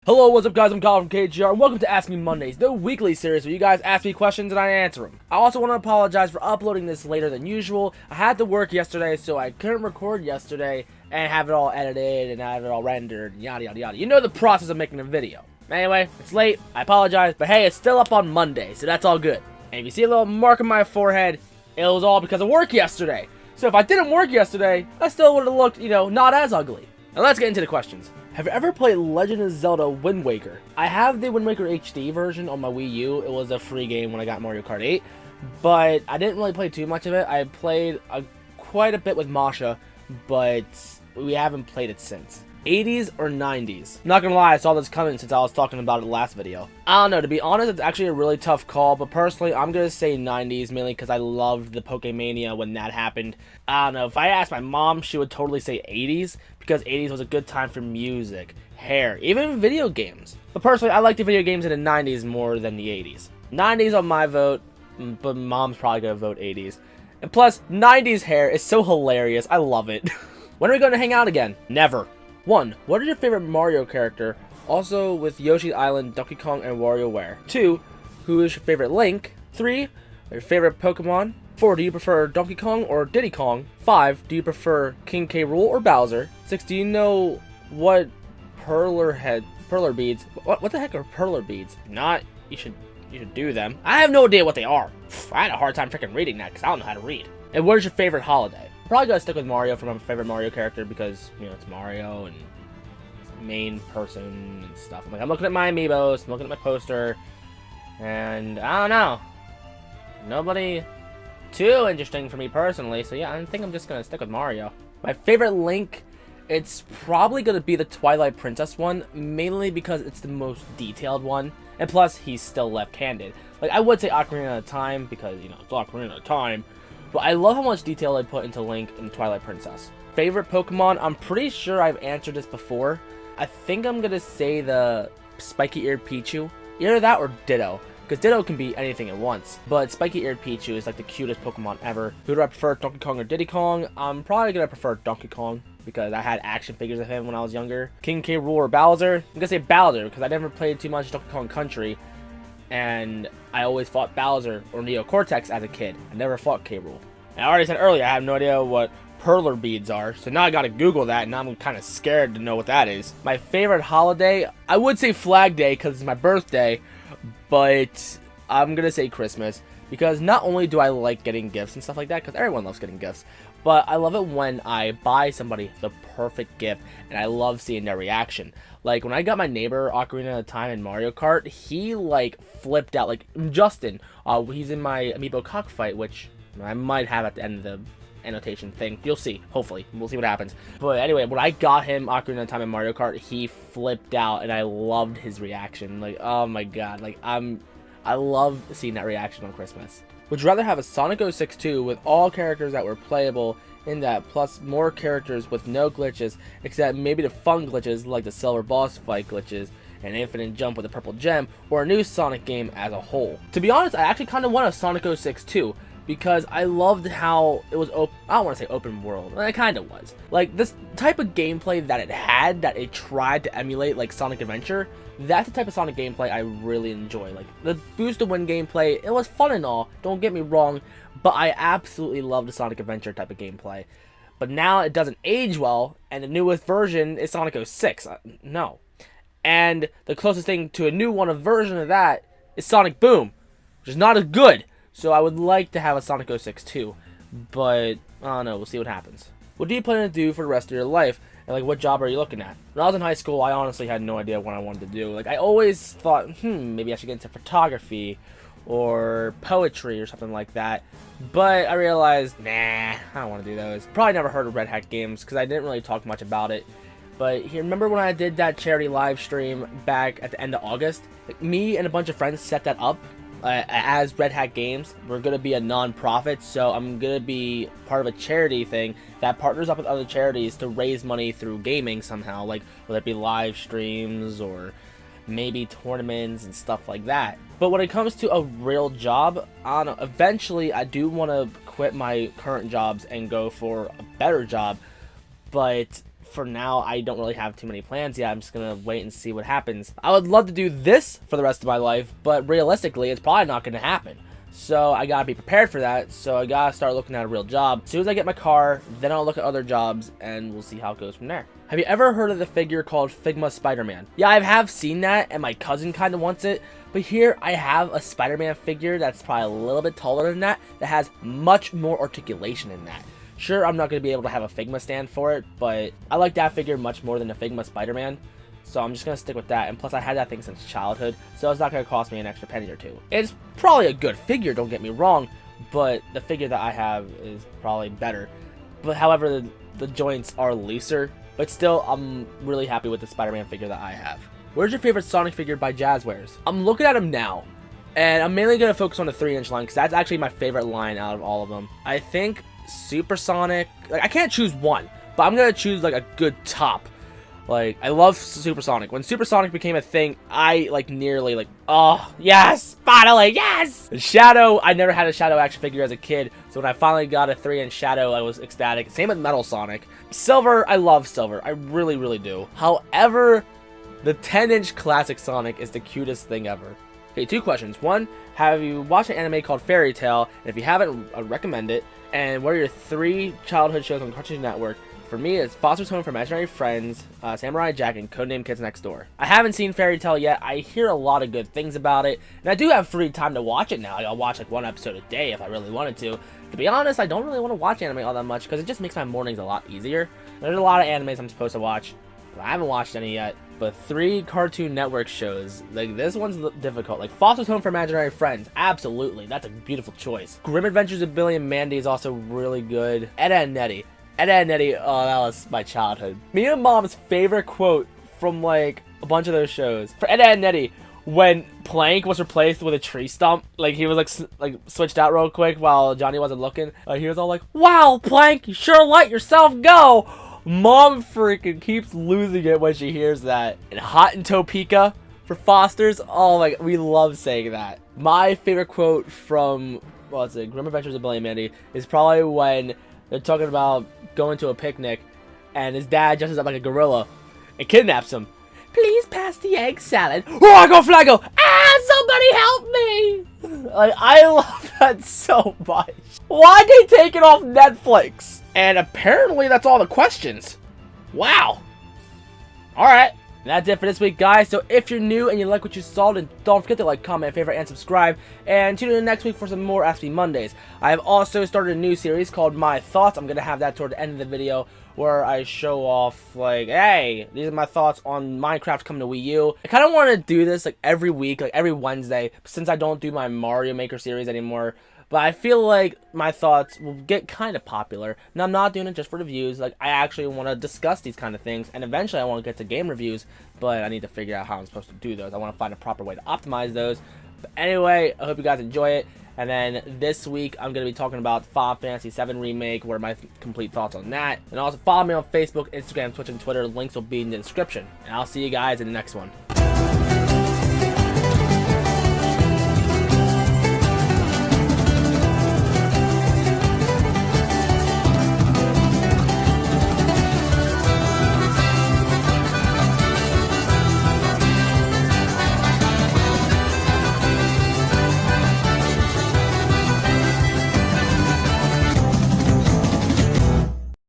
Hello, what's up guys, I'm Kyle from KGR, and welcome to Ask Me Mondays, the weekly series where you guys ask me questions and I answer them. I also want to apologize for uploading this later than usual. I had to work yesterday, so I couldn't record yesterday and have it all edited and have it all rendered and yada yada yada. You know the process of making a video. Anyway, it's late, I apologize, but hey, it's still up on Monday, so that's all good. And if you see a little mark on my forehead, it was all because of work yesterday. So if I didn't work yesterday, I still would have looked, not as ugly. Now let's get into the questions. Have you ever played Legend of Zelda Wind Waker? I have the Wind Waker HD version on my Wii U. It was a free game when I got Mario Kart 8, but I didn't really play too much of it. I played quite a bit with Masha, but we haven't played it since. 80s or 90s? Not gonna lie, I saw this coming since I was talking about it last video. I don't know, to be honest, it's actually a really tough call, but personally, I'm gonna say 90s, mainly because I loved the Pokemania when that happened. I don't know, if I asked my mom, she would totally say 80s, because 80s was a good time for music, hair, even video games. But personally, I like the video games in the 90s more than the 80s. 90s on my vote, but mom's probably gonna vote 80s. And plus, 90s hair is so hilarious, I love it. When are we gonna hang out again? Never. 1. What is your favorite Mario character? Also with Yoshi's Island, Donkey Kong, and WarioWare. 2. Who is your favorite Link? 3. Your favorite Pokemon? 4. Do you prefer Donkey Kong or Diddy Kong? 5. Do you prefer King K. Rool or Bowser? 6. Do you know what perler beads? What the heck are perler beads? Not. You should do them. I have no idea what they are. I had a hard time freaking reading that because I don't know how to read. And what is your favorite holiday? Probably gotta stick with Mario for my favorite Mario character because, it's Mario and main person and stuff. I'm looking at my amiibos, I'm looking at my poster, and I don't know. Nobody too interesting for me personally, so yeah, I think I'm just gonna stick with Mario. My favorite Link, it's probably gonna be the Twilight Princess one, mainly because it's the most detailed one, and plus he's still left-handed. I would say Ocarina of Time because, it's Ocarina of Time. But I love how much detail they put into Link and Twilight Princess. Favorite Pokemon? I'm pretty sure I've answered this before. I think I'm going to say the spiky-eared Pichu. Either that or Ditto. Because Ditto can be anything at once. But spiky-eared Pichu is like the cutest Pokemon ever. Who do I prefer, Donkey Kong or Diddy Kong? I'm probably going to prefer Donkey Kong. Because I had action figures of him when I was younger. King K. Rool or Bowser? I'm going to say Bowser. Because I never played too much Donkey Kong Country. And I always fought Bowser or Neo Cortex as a kid. I never fought K. Rool. And I already said earlier, I have no idea what perler beads are, so now I gotta Google that, and now I'm kind of scared to know what that is. My favorite holiday, I would say Flag Day because it's my birthday, but I'm gonna say Christmas because not only do I like getting gifts and stuff like that, because everyone loves getting gifts, but I love it when I buy somebody the perfect gift, and I love seeing their reaction. Like, when I got my neighbor Ocarina of Time in Mario Kart, he, flipped out. Justin, he's in my Amiibo Cockfight, which I might have at the end of the annotation thing. You'll see, hopefully. We'll see what happens. But anyway, when I got him Ocarina of Time in Mario Kart, he flipped out, and I loved his reaction. Oh my god. I love seeing that reaction on Christmas. Would you rather have a Sonic 06 2 with all characters that were playable in that, plus more characters with no glitches, except maybe the fun glitches like the silver boss fight glitches, an infinite jump with a purple gem, or a new Sonic game as a whole? To be honest, I actually kind of want a Sonic 06 2. Because I loved how it was I don't want to say open world, it kind of was. This type of gameplay that it had, that it tried to emulate like Sonic Adventure, that's the type of Sonic gameplay I really enjoy. The Boost to Win gameplay, it was fun and all, don't get me wrong, but I absolutely love the Sonic Adventure type of gameplay. But now it doesn't age well, and the newest version is Sonic 06, no. And the closest thing to a new version of that is Sonic Boom, which is not as good. So I would like to have a Sonic 06 too, but I don't know, we'll see what happens. What do you plan to do for the rest of your life, and what job are you looking at? When I was in high school, I honestly had no idea what I wanted to do. I always thought, maybe I should get into photography, or poetry, or something like that. But I realized, nah, I don't want to do those. Probably never heard of Red Hat Games, because I didn't really talk much about it. But remember when I did that charity live stream back at the end of August? Me and a bunch of friends set that up. As Red Hat Games, we're going to be a non-profit, so I'm going to be part of a charity thing that partners up with other charities to raise money through gaming somehow, whether it be live streams or maybe tournaments and stuff like that. But when it comes to a real job, I don't know, eventually I do want to quit my current jobs and go for a better job, but for now, I don't really have too many plans yet. I'm just gonna wait and see what happens. I would love to do this for the rest of my life, but realistically, it's probably not gonna happen. So I gotta be prepared for that. So I gotta start looking at a real job. As soon as I get my car, then I'll look at other jobs and we'll see how it goes from there. Have you ever heard of the figure called Figma Spider-Man? Yeah, I have seen that, and my cousin kind of wants it. But here I have a Spider-Man figure that's probably a little bit taller than that has much more articulation in that. Sure, I'm not going to be able to have a Figma stand for it, but I like that figure much more than the Figma Spider-Man. So I'm just going to stick with that. And plus, I had that thing since childhood, so it's not going to cost me an extra penny or two. It's probably a good figure, don't get me wrong, but the figure that I have is probably better. But however, the joints are looser. But still, I'm really happy with the Spider-Man figure that I have. Where's your favorite Sonic figure by Jazzwares? I'm looking at him now, and I'm mainly going to focus on the 3-inch line, because that's actually my favorite line out of all of them. I think Super Sonic, like, I can't choose one, but I'm going to choose, like, a good top. Like, I love Super Sonic. When Super Sonic became a thing, I, like, nearly, like, oh, yes, finally, yes! Shadow, I never had a Shadow action figure as a kid, so when I finally got a 3-inch Shadow, I was ecstatic. Same with Metal Sonic. Silver, I love Silver. I really, really do. However, the 10-inch Classic Sonic is the cutest thing ever. Okay, 2 questions. 1, have you watched an anime called Fairy Tail? And if you haven't, I'd recommend it. And what are your 3 childhood shows on Cartoon Network? For me, it's Foster's Home for Imaginary Friends, Samurai Jack, and Codename Kids Next Door. I haven't seen Fairy Tail yet. I hear a lot of good things about it, and I do have free time to watch it now. I'll watch like 1 episode a day if I really wanted to. To be honest, I don't really want to watch anime all that much because it just makes my mornings a lot easier. There's a lot of animes I'm supposed to watch, but I haven't watched any yet. But 3 Cartoon Network shows, like this one's difficult. Like Foster's Home for Imaginary Friends, absolutely, that's a beautiful choice. Grim Adventures of Billy and Mandy is also really good. Ed, Edd n Eddy. Ed, Edd n Eddy, oh, that was my childhood. Me and Mom's favorite quote from like a bunch of those shows. For Ed, Edd n Eddy, when Plank was replaced with a tree stump, like he was like switched out real quick while Johnny wasn't looking. He was all like, "Wow, Plank, you sure let yourself go." Mom freaking keeps losing it when she hears that. And Hot in Topeka for Foster's, oh my, we love saying that. My favorite quote from, what's it, Grim Adventures of Billy and Mandy is probably when they're talking about going to a picnic and his dad dresses up like a gorilla and kidnaps him. "Please pass the egg salad." Oh, I go Flago! Ah, somebody help me! Like, I love that so much. Why'd they take it off Netflix? And apparently that's all the questions. Wow. Alright. That's it for this week, guys. So if you're new and you like what you saw, then don't forget to like, comment, favorite, and subscribe. And tune in next week for some more Ask Me Mondays. I have also started a new series called My Thoughts. I'm going to have that toward the end of the video where I show off, like, hey, these are my thoughts on Minecraft coming to Wii U. I kind of want to do this, like, every week, like, every Wednesday, since I don't do my Mario Maker series anymore. But I feel like my thoughts will get kind of popular. And I'm not doing it just for the views. Like, I actually want to discuss these kind of things. And eventually I want to get to game reviews. But I need to figure out how I'm supposed to do those. I want to find a proper way to optimize those. But anyway, I hope you guys enjoy it. And then this week, I'm going to be talking about Final Fantasy VII Remake. What are my complete thoughts on that? And also follow me on Facebook, Instagram, Twitch, and Twitter. Links will be in the description. And I'll see you guys in the next one.